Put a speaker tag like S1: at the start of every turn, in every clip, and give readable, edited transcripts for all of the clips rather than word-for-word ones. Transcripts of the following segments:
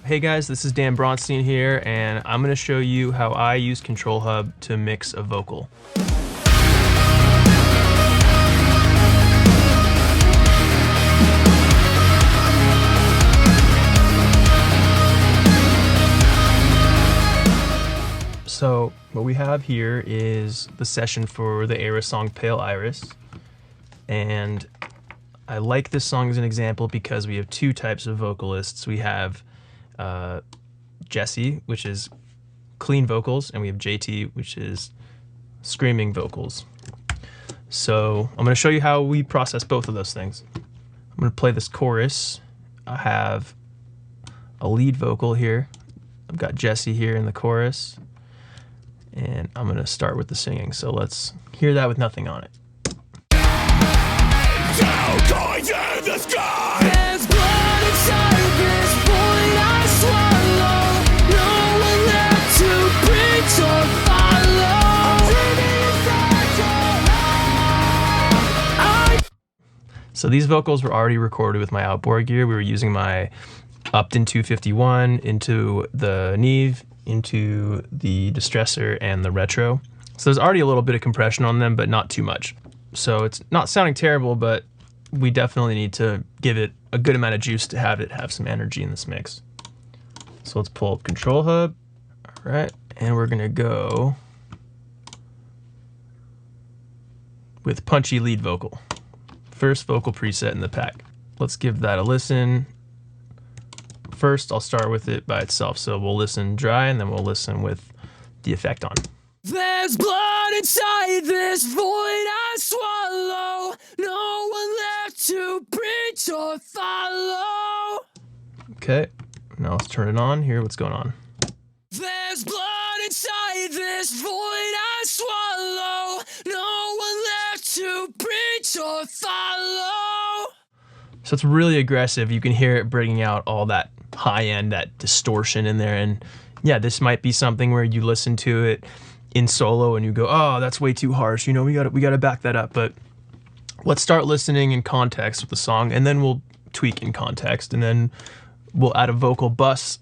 S1: Hey guys, this is Dan Braunstein here, and I'm going to show you how I use ControlHub to mix a vocal. So what we have here is the session for the ERRA song Pale Iris, and I like this song as an example because we have two types of vocalists. We have Jesse, which is clean vocals, and we have JT, which is screaming vocals. So I'm going to show you how we process both of those things. I'm going to play this chorus. I have a lead vocal here. I've got Jesse here in the chorus, and I'm going to start with the singing. So let's hear that with nothing on it.
S2: Going to the sky. There's blood inside this void I swallow. No one left to preach or follow.
S1: So these vocals were already recorded with my outboard gear. We were using my Upton 251 into the Neve, into the Distressor, and the Retro. So there's already a little bit of compression on them, but not too much. So it's not sounding terrible, but we definitely need to give it a good amount of juice to have it have some energy in this mix. So let's pull up ControlHub. All right, and we're gonna go with punchy lead vocal. First vocal preset in the pack. Let's give that a listen. First, I'll start with it by itself. So we'll listen dry, and then we'll listen with the effect on.
S2: There's blood inside this void I swallow. No one left to preach or follow.
S1: Okay, now let's turn it on. Hear what's going on.
S2: There's blood inside this void I swallow. No one left to preach or follow.
S1: So it's really aggressive. You can hear it bringing out all that high end, that distortion in there. And yeah, this might be something where you listen to it in solo and you go, oh, that's way too harsh. You know, we gotta back that up. But let's start listening in context with the song, and then we'll tweak in context, and then we'll add a vocal bus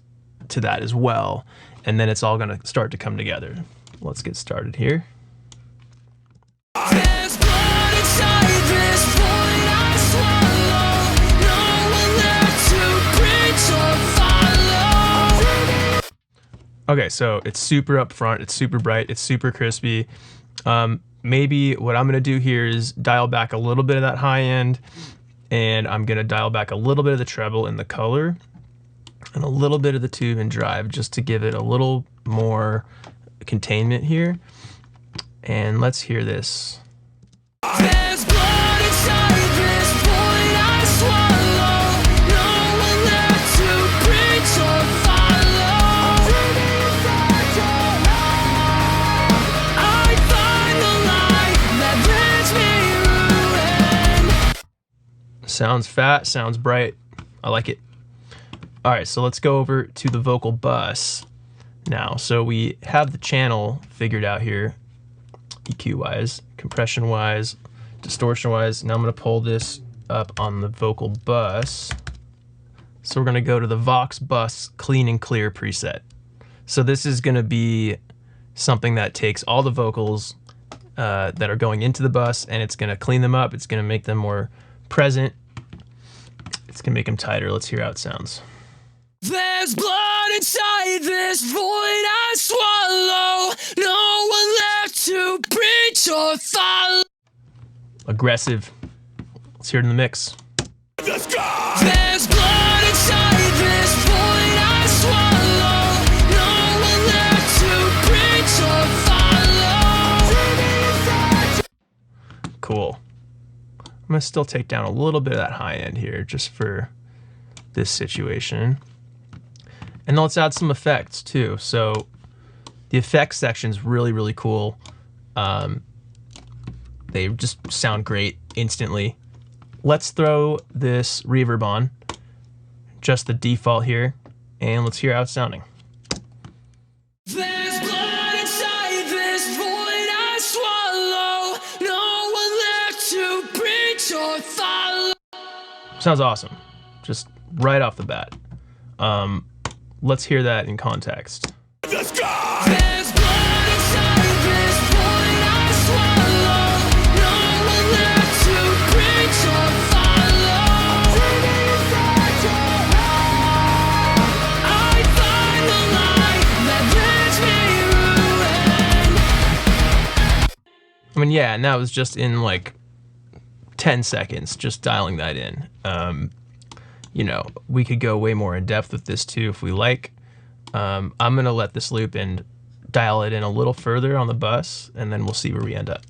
S1: to that as well. And then it's all gonna start to come together. Let's get started here.
S2: There's blood inside this void I swallow. No one left to preach or follow.
S1: Okay, so it's super upfront, it's super bright, it's super crispy. Maybe what I'm gonna do here is dial back a little bit of that high end, and I'm gonna dial back a little bit of the treble and the color, and a little bit of the tube and drive, just to give it a little more containment here. And let's hear this.
S2: There's blood inside this void I swallow. No one left to preach or follow. I find the light that brings me ruin.
S1: Sounds fat, sounds bright. I like it. All right, so let's go over to the vocal bus now. So we have the channel figured out here, EQ-wise, compression-wise, distortion-wise. Now I'm gonna pull this up on the vocal bus. So we're gonna go to the Vox Bus Clean and Clear preset. So this is gonna be something that takes all the vocals that are going into the bus, and it's gonna clean them up. It's gonna make them more present. It's gonna make them tighter. Let's hear how it sounds.
S2: There's blood inside this void I swallow. No one left to preach or follow.
S1: Aggressive. Let's hear it in the mix.
S2: The sky. There's blood inside this void I swallow. No one left to preach or follow.
S1: Cool. I'm gonna still take down a little bit of that high end here just for this situation. And let's add some effects too. So the effects section is really, really cool. They just sound great instantly. Let's throw this reverb on, just the default here, and let's hear how it's sounding.
S2: There's blood inside this void I swallow. No one left to preach or follow.
S1: Sounds awesome, just right off the bat. let's hear that in context.
S2: The sky. There's blood inside this void I swallow. No one left to preach or follow. I find the light that leads me ruin.
S1: I mean, yeah, and that was just in like 10 seconds, just dialing that in. You know, we could go way more in depth with this too if we like. I'm gonna let this loop and dial it in a little further on the bus, and then we'll see where we end up.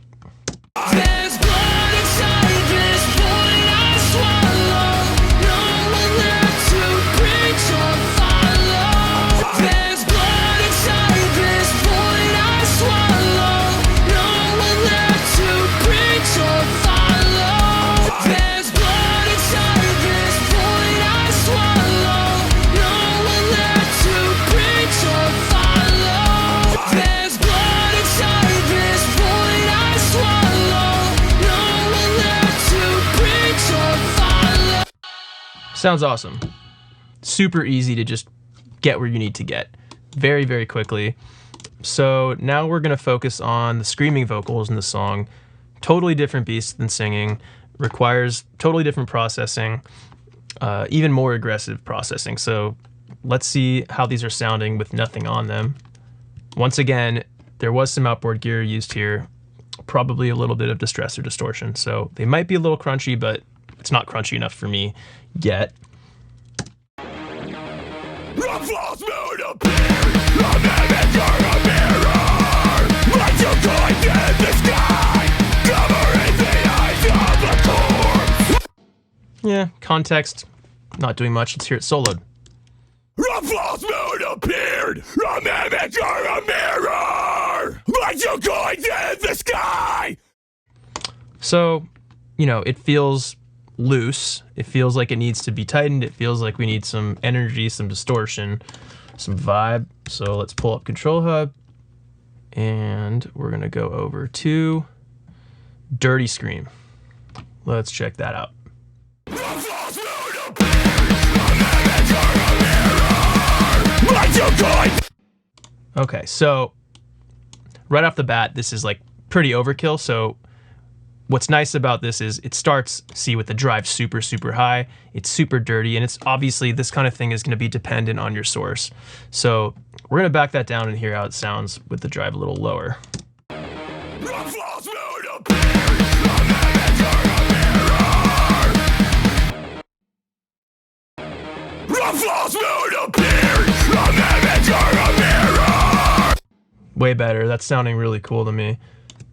S2: There's blood inside this void I swallow. No one left to preach or follow. There's blood inside this void I swallow. No one left to preach or follow. There's blood inside this void I swallow. No one left to preach or follow. There's blood inside this void I swallow. No one left to preach or follow.
S1: Sounds awesome. Super easy to just get where you need to get very, very quickly. So now we're gonna focus on the screaming vocals in the song. Totally different beast than singing, requires totally different processing, even more aggressive processing. So let's see how these are sounding with nothing on them. Once again, there was some outboard gear used here, probably a little bit of distress or distortion. So they might be a little crunchy, but it's not crunchy enough for me yet. Yeah, context, not doing much. Let's hear it soloed.
S2: A false moon appeared, a mimic or a mirror, like you going in the sky.
S1: So, you know, it feels loose. It feels like it needs to be tightened. It feels like we need some energy, some distortion, some vibe. So let's pull up ControlHub, and we're gonna go over to Dirty Scream. Let's check that out. Okay, so right off the bat, this is like pretty overkill. So what's nice about this is it starts, see, with the drive super, super high. It's super dirty, and it's obviously this kind of thing is gonna be dependent on your source. So we're gonna back that down and hear how it sounds with the drive a little lower. Way better. That's sounding really cool to me.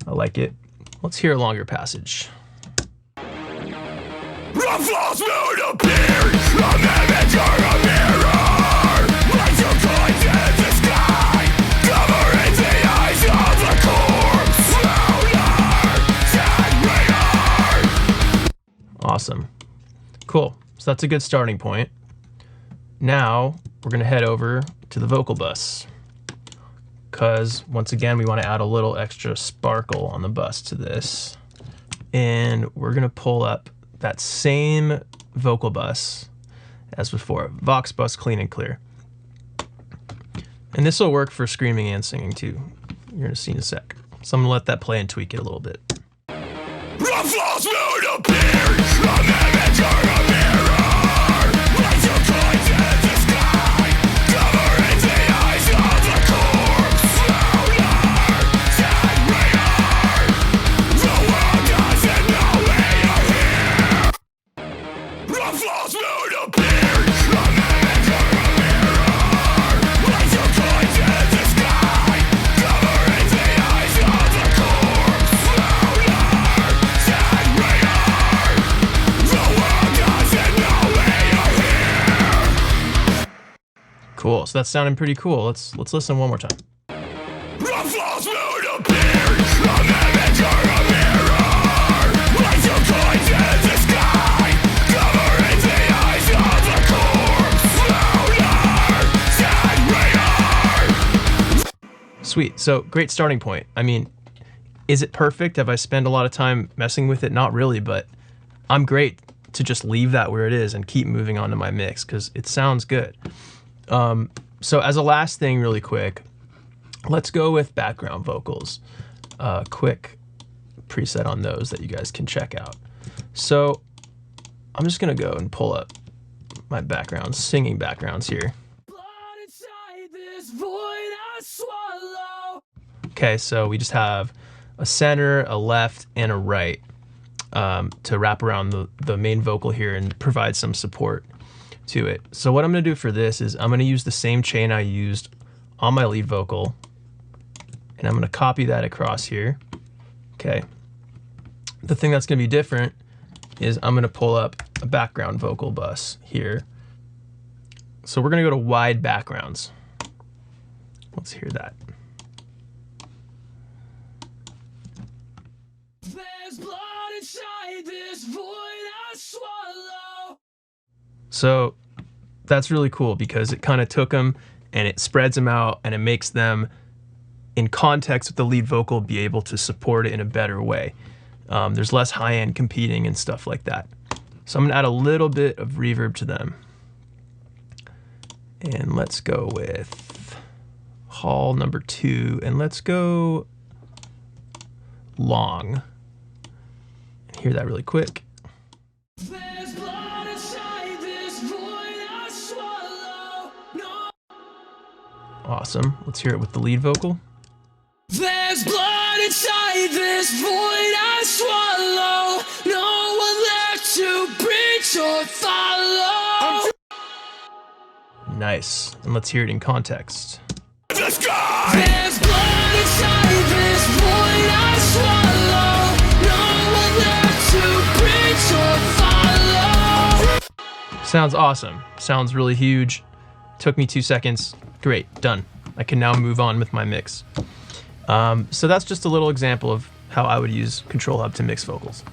S1: I like it. Let's hear a longer passage. Awesome. Cool. So that's a good starting point. Now we're going to head over to the vocal bus, because once again we want to add a little extra sparkle on the bus to this, and we're going to pull up that same vocal bus as before, Vox bus clean and clear, and this will work for screaming and singing too. You're going to see in a sec. So I'm going to let that play and tweak it a little bit. Cool, so that's sounding pretty cool. Let's listen one more time. Sweet, so great starting point. I mean, is it perfect? Have I spent a lot of time messing with it? Not really, but I'm great to just leave that where it is and keep moving on to my mix because it sounds good. So as a last thing really quick, let's go with background vocals. Quick preset on those that you guys can check out. So I'm just gonna go and pull up my backgrounds, singing backgrounds here.
S2: Blood inside this void I swallow.
S1: Okay, so we just have a center, a left, and a right to wrap around the main vocal here and provide some support to it. So what I'm gonna do for this is I'm gonna use the same chain I used on my lead vocal, and I'm gonna copy that across here. Okay. The thing that's gonna be different is I'm gonna pull up a background vocal bus here. So we're gonna go to wide backgrounds. Let's hear that.
S2: There's blood inside this void I swallow.
S1: So that's really cool because it kind of took them and it spreads them out and it makes them in context with the lead vocal be able to support it in a better way. There's less high end competing and stuff like that. So I'm gonna add a little bit of reverb to them. And let's go with hall number 2 and let's go long. And hear that really quick.
S2: There's blood inside this void I swallow. No.
S1: Awesome. Let's hear it with the lead vocal.
S2: There's blood inside this void I swallow. No one left to preach or follow.
S1: Nice. And let's hear it in context.
S2: There's blood inside this void I swallow. No one left to preach or follow.
S1: Sounds awesome. Sounds really huge. Took me 2 seconds. Great, done. I can now move on with my mix. So that's just a little example of how I would use ControlHub to mix vocals.